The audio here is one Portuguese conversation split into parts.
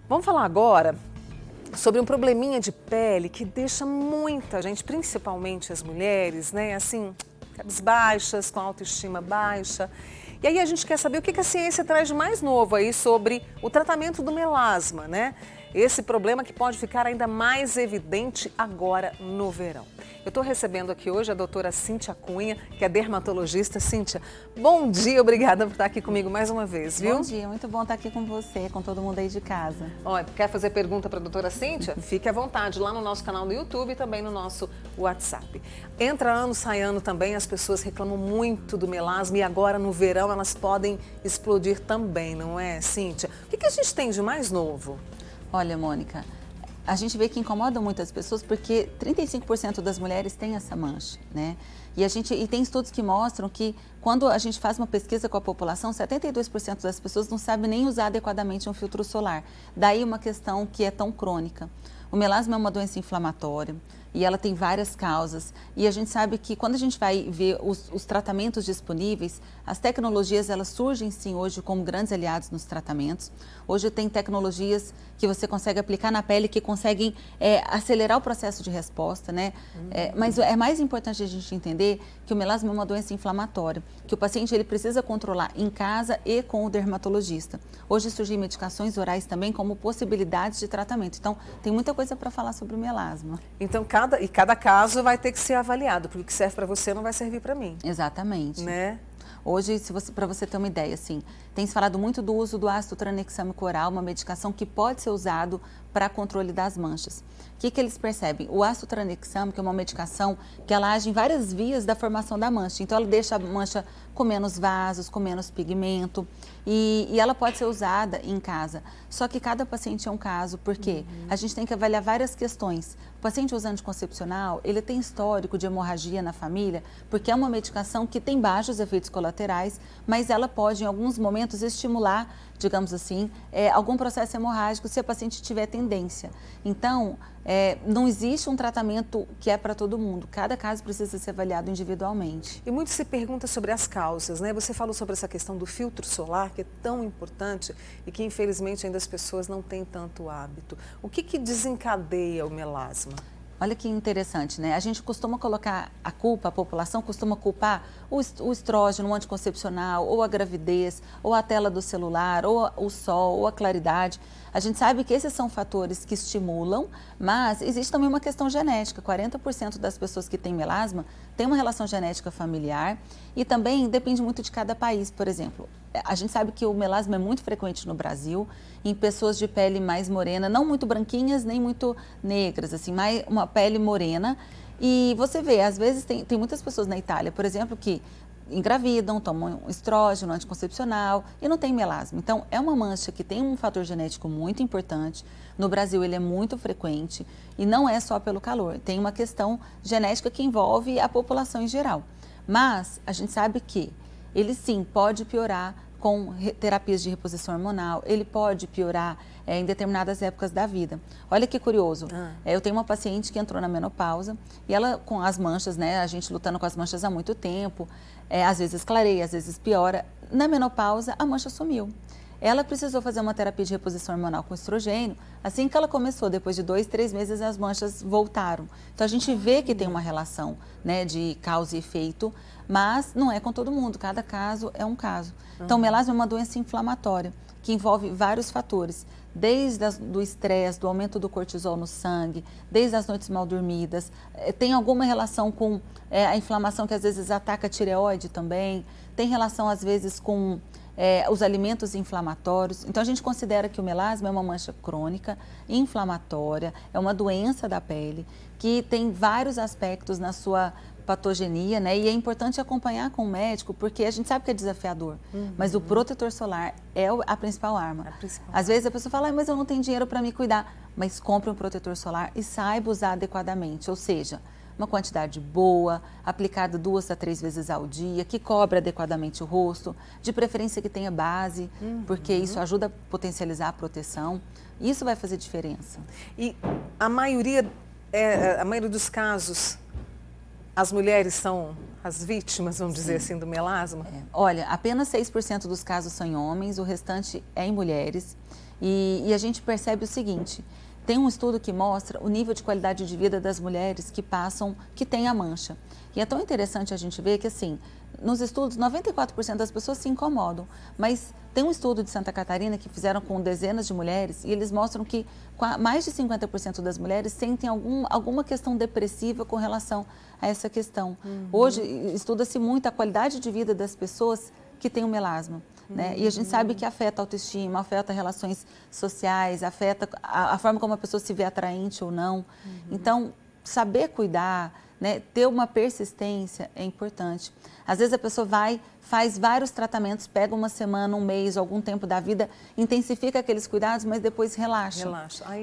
Vamos falar agora sobre um probleminha de pele que deixa muita gente, principalmente as mulheres, né, assim, cabisbaixas, com a autoestima baixa. E aí a gente quer saber o que a ciência traz de mais novo aí sobre o tratamento do melasma, né? Esse problema que pode ficar ainda mais evidente agora no verão. Eu estou recebendo aqui hoje a doutora Cíntia Cunha, que é dermatologista. Cíntia, bom dia, obrigada por estar aqui comigo mais uma vez, viu? Bom dia, muito bom estar aqui com você, com todo mundo aí de casa. Olha, quer fazer pergunta para a doutora Cíntia? Fique à vontade lá no nosso canal no YouTube e também no nosso WhatsApp. Entra ano, sai ano também, as pessoas reclamam muito do melasma e agora no verão elas podem explodir também, não é, Cíntia? O que a gente tem de mais novo? Olha, Mônica, a gente vê que incomoda muitas pessoas porque 35% das mulheres têm essa mancha, né? E tem estudos que mostram que quando a gente faz uma pesquisa com a população, 72% das pessoas não sabem nem usar adequadamente um filtro solar. Daí uma questão que é tão crônica. O melasma é uma doença inflamatória e ela tem várias causas. E a gente sabe que quando a gente vai ver os tratamentos disponíveis, as tecnologias elas surgem sim hoje como grandes aliados nos tratamentos. Hoje tem tecnologias que você consegue aplicar na pele que conseguem acelerar o processo de resposta, né? Mas é mais importante a gente entender que o melasma é uma doença inflamatória, que o paciente ele precisa controlar em casa e com o dermatologista. Hoje surgem medicações orais também como possibilidades de tratamento. Então, tem muita coisa para falar sobre o melasma. Então, cada caso vai ter que ser avaliado, porque o que serve para você não vai servir para mim. Exatamente. Né? Hoje, para você ter uma ideia, assim, tem se falado muito do uso do ácido tranexâmico oral, uma medicação que pode ser usado para controle das manchas. O que eles percebem? O ácido tranexâmico é uma medicação que ela age em várias vias da formação da mancha. Então, ela deixa a mancha com menos vasos, com menos pigmento e ela pode ser usada em casa. Só que cada paciente é um caso, porque a gente tem que avaliar várias questões. O paciente usando anticoncepcional, ele tem histórico de hemorragia na família, porque é uma medicação que tem baixos efeitos colaterais, mas ela pode, em alguns momentos, estimular, digamos assim, algum processo hemorrágico se a paciente tiver tendência. Então, não existe um tratamento que é para todo mundo. Cada caso precisa ser avaliado individualmente. E muito se pergunta sobre as causas, né? Você falou sobre essa questão do filtro solar, que é tão importante e que, infelizmente, ainda as pessoas não têm tanto hábito. O que desencadeia o melasma? Olha que interessante, né? A gente costuma colocar a culpa, a população costuma culpar o estrógeno, o anticoncepcional, ou a gravidez, ou a tela do celular, ou o sol, ou a claridade. A gente sabe que esses são fatores que estimulam, mas existe também uma questão genética. 40% das pessoas que têm melasma têm uma relação genética familiar e também depende muito de cada país. Por exemplo, a gente sabe que o melasma é muito frequente no Brasil, em pessoas de pele mais morena, não muito branquinhas, nem muito negras, assim, mais uma pele morena. E você vê, às vezes tem muitas pessoas na Itália, por exemplo, que engravidam, tomam estrógeno, anticoncepcional e não tem melasma. Então, é uma mancha que tem um fator genético muito importante. No Brasil, ele é muito frequente e não é só pelo calor. Tem uma questão genética que envolve a população em geral. Mas, a gente sabe que ele sim pode piorar com terapias de reposição hormonal, ele pode piorar em determinadas épocas da vida. Olha que curioso, eu tenho uma paciente que entrou na menopausa e ela com as manchas, né, a gente lutando com as manchas há muito tempo, às vezes clareia, às vezes piora. Na menopausa, a mancha sumiu. Ela precisou fazer uma terapia de reposição hormonal com estrogênio. Assim que ela começou, depois de 2, 3 meses, as manchas voltaram. Então, a gente vê que tem uma relação, né, de causa e efeito, mas não é com todo mundo. Cada caso é um caso. Então, o melasma é uma doença inflamatória que envolve vários fatores, desde do estresse, do aumento do cortisol no sangue, desde as noites mal dormidas. Tem alguma relação com a inflamação que às vezes ataca a tireoide também. Tem relação, às vezes, com os alimentos inflamatórios. Então, a gente considera que o melasma é uma mancha crônica, inflamatória, é uma doença da pele que tem vários aspectos na sua patogenia, né? E é importante acompanhar com o médico, porque a gente sabe que é desafiador, mas o protetor solar é a principal arma. Às vezes a pessoa fala, mas eu não tenho dinheiro para me cuidar, mas compre um protetor solar e saiba usar adequadamente, ou seja, uma quantidade boa, aplicada 2 a 3 vezes ao dia, que cobre adequadamente o rosto, de preferência que tenha base, porque isso ajuda a potencializar a proteção. Isso vai fazer diferença. E a maioria dos casos, as mulheres são as vítimas, vamos dizer assim, do melasma? Olha, apenas 6% dos casos são em homens, o restante é em mulheres. E a gente percebe o seguinte, tem um estudo que mostra o nível de qualidade de vida das mulheres que têm a mancha. E é tão interessante a gente ver que, assim, nos estudos, 94% das pessoas se incomodam, mas tem um estudo de Santa Catarina que fizeram com dezenas de mulheres e eles mostram que mais de 50% das mulheres sentem alguma questão depressiva com relação a essa questão. Hoje, estuda-se muito a qualidade de vida das pessoas que têm o melasma. Né? E a gente sabe que afeta a autoestima, afeta relações sociais, afeta a forma como a pessoa se vê atraente ou não. Então, saber cuidar, né, ter uma persistência é importante. Às vezes a pessoa faz vários tratamentos, pega uma semana, um mês, algum tempo da vida, intensifica aqueles cuidados, mas depois relaxa.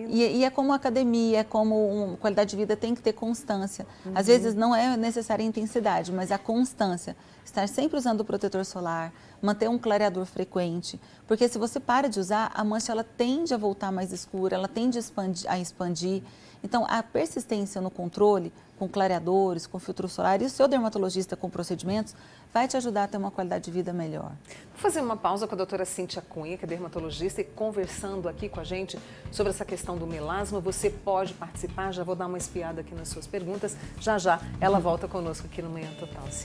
E é como academia, é como qualidade de vida, tem que ter constância. Às vezes não é necessária a intensidade, mas a constância. Estar sempre usando o protetor solar, manter um clareador frequente, porque se você para de usar, a mancha ela tende a voltar mais escura, ela tende a expandir. Então, a persistência no controle, com clareadores, com filtro solar, e o seu dermatologista com procedimentos, vai te ajudar a ter uma qualidade de vida melhor. Vou fazer uma pausa com a doutora Cíntia Cunha, que é dermatologista, e conversando aqui com a gente sobre essa questão do melasma. Você pode participar, já vou dar uma espiada aqui nas suas perguntas. Já ela volta conosco aqui no Manhã Total.